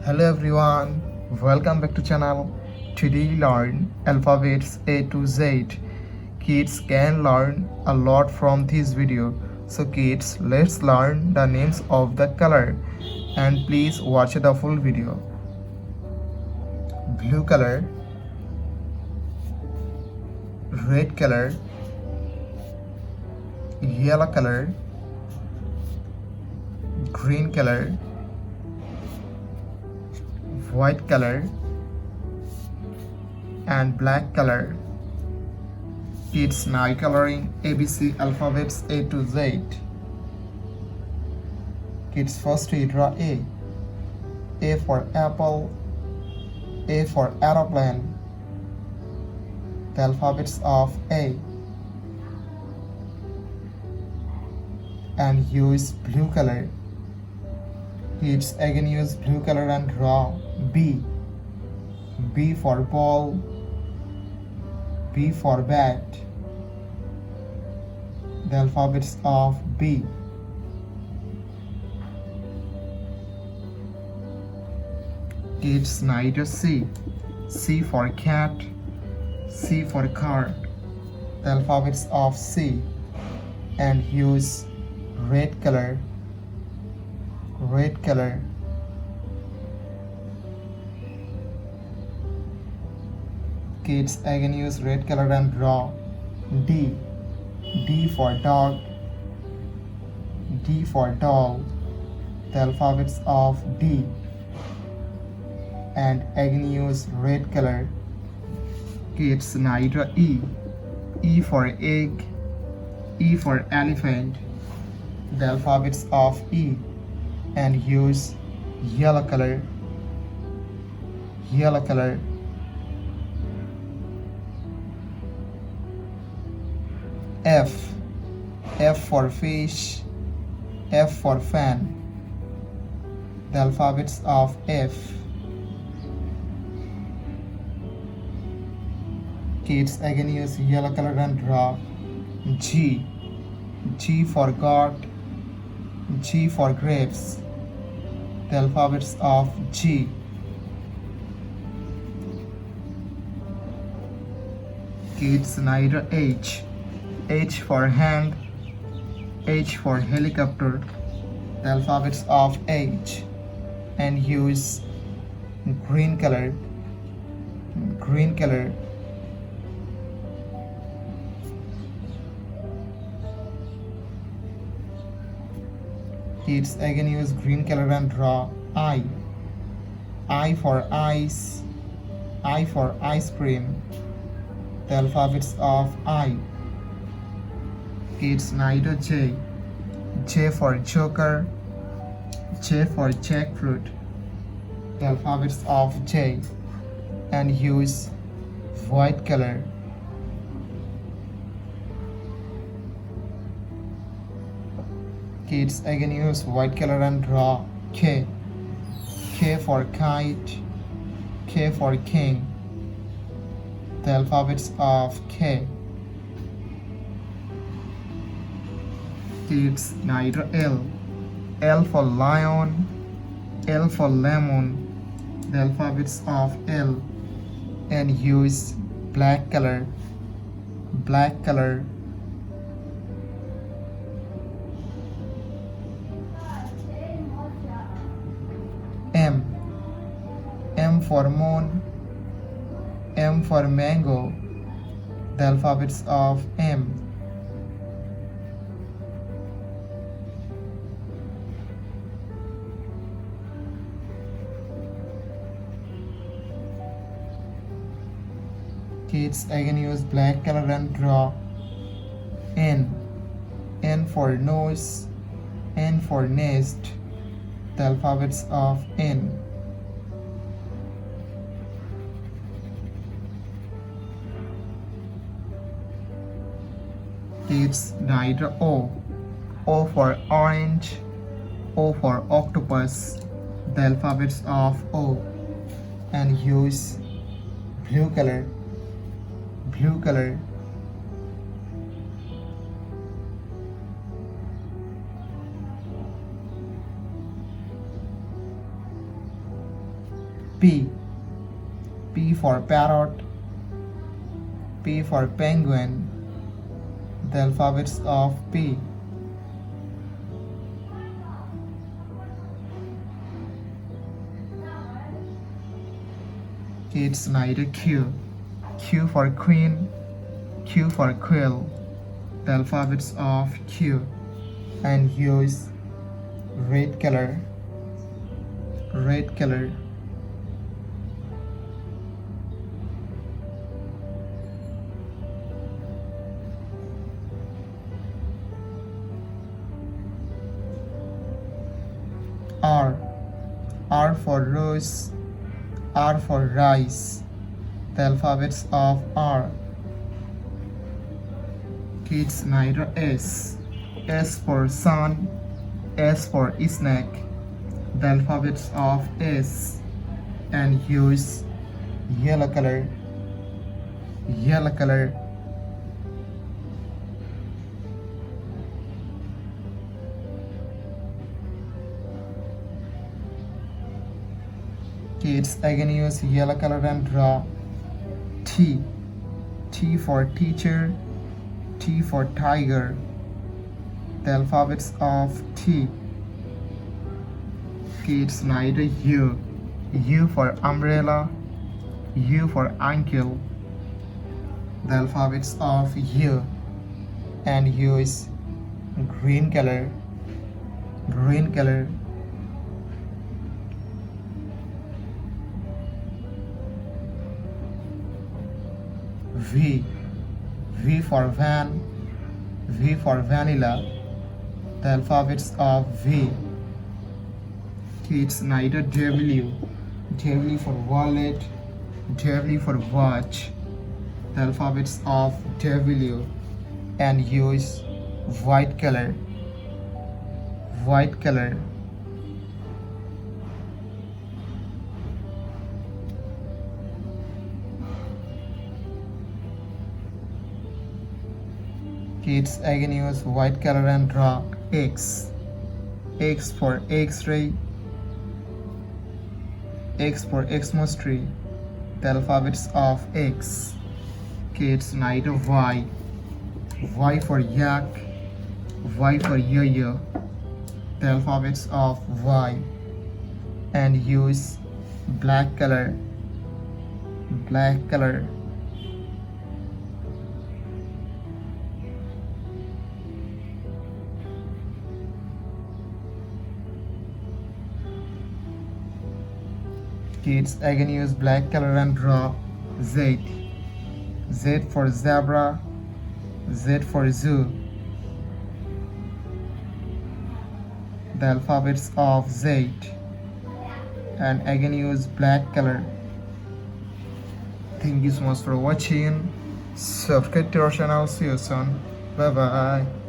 Hello everyone, welcome back to channel. Today we learn alphabets A to Z. Kids can learn a lot from this video. So kids, let's learn the names of the color and please watch the full video. Blue color, red color, yellow color, green color, white color and black color. Kids, now coloring ABC alphabets A to Z. Kids, first we draw A. A for apple, A for aeroplane. The alphabets of A. And use blue color. Kids, again use blue color and draw B. B for ball, B for bat. The alphabets of B. Kids, now just C. C for cat, C for car. The alphabets of C. And use red color, red color. Kids, again use red color and draw D. D for dog, D for doll. The alphabets of D. And again use red color. Kids, now you draw E. E for egg, E for elephant. The alphabets of E. And use yellow color, yellow color. F. F for fish, F for fan. The alphabets of F. Kids, again use yellow color and draw G. G for goat, G for grapes. The alphabets of G. Kids, now you draw H. H for hand, H for helicopter. The alphabets of H. And use green color, green color. Kids, again use green color and draw I. I for ice, I for ice cream. The alphabets of I. Kids, now you J. J for joker, J for jackfruit. The alphabets of J. And use white color. Kids, again use white color and draw K. K for kite, K for king. The alphabets of K. Kids, now you draw L. L for lion, L for lemon. The alphabets of L. And use black color, black color. M. M for moon, M for mango. The alphabets of M. Kids, again use black color and draw N. N for nose, N for nest. The alphabets of N. Kids, now you draw O. O for orange, O for octopus. The alphabets of O. And use blue color, blue color. P. P for parrot. P for penguin. The alphabets of P. Kids, neither Q. Q for queen. Q for quill. The alphabets of Q. And use red color. Red color. R. R for rose. R for rice. The alphabets of R. Kids, neither S. S for sun. S for snake. The alphabets of S. And use yellow color. Yellow color. Kids, again use yellow color and draw T. T for teacher. T for tiger. The alphabets of T. Kids, neither U. U for umbrella. U for uncle. The alphabets of U. And use green color. Green color. V. V for van. V for vanilla. The alphabets of V. Kids, neither W. W for wallet. W for watch. The alphabets of W. And use white color. White color. Kids, again use white color and draw X. X for X-ray. X for Xmas tree. The alphabets of X. Kids, neither Y. Y for yak. Y for yo-yo. The alphabets of Y. And use black color. Black color. Kids, again use black color and draw Z. Z for zebra. Z for zoo. The alphabets of Z. And again use black color. Thank you so much for watching. Subscribe to our channel. See you soon. Bye bye.